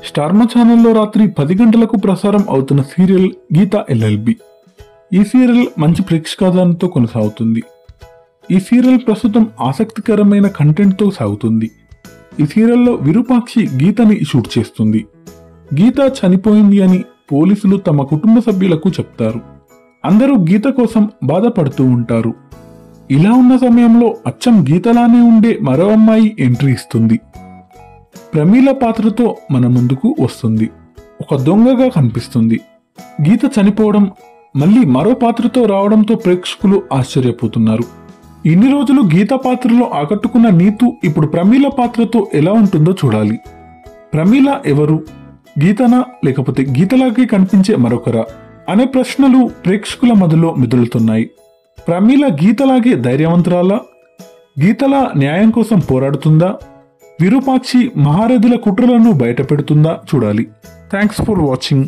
Star మా ఛానల్లో రాత్రి 10 గంటలకు ప్రసారం అవుతున్న సీరియల్ గీత ఎల్ఎల్బి. ఈ సీరియల్ మంచి ప్రేక్షకాదరణతో కొనసాగుతుంది. ఈ సీరియల్ ప్రస్తుతం ఆసక్తికరమైన కంటెంట్తో సాగుతుంది. ఈ సీరియల్లో విరూపాక్షి గీతని షూట్ చేస్తుంది. గీత చనిపోయింది అని పోలీసులు తమ కుటుంబ సభ్యులకు చెప్తారు. అందరూ గీత కోసం బాధపడుతూ ఉంటారు. ఇలా ఉన్న సమయంలో అచ్చం గీతలానే ఉండే మరో అమ్మాయి ఎంట్రీ ఇస్తుంది. ప్రమీల పాత్రతో మన ముందుకు వస్తుంది. ఒక దొంగగా కనిపిస్తుంది. గీత చనిపోవడం మళ్ళీ మరో పాత్రతో రావడంతో ప్రేక్షకులు ఆశ్చర్యపోతున్నారు. ఇన్ని రోజులు గీత పాత్రలో ఆకట్టుకున్న నీతు ఇప్పుడు ప్రమీల పాత్రతో ఎలా ఉంటుందో చూడాలి. ప్రమీల ఎవరు? గీతనా లేకపోతే గీతలాగే కనిపించే మరొకరా అనే ప్రశ్నలు ప్రేక్షకుల మధ్యలో మెదులుతున్నాయి. ప్రమీల గీతలాగే ధైర్యవంతురాలా? గీతలా న్యాయం కోసం పోరాడుతుందా? విరూపాక్షి మహారథుల కుట్రలను బయటపెడుతుందా? చూడాలి. Thanks for watching.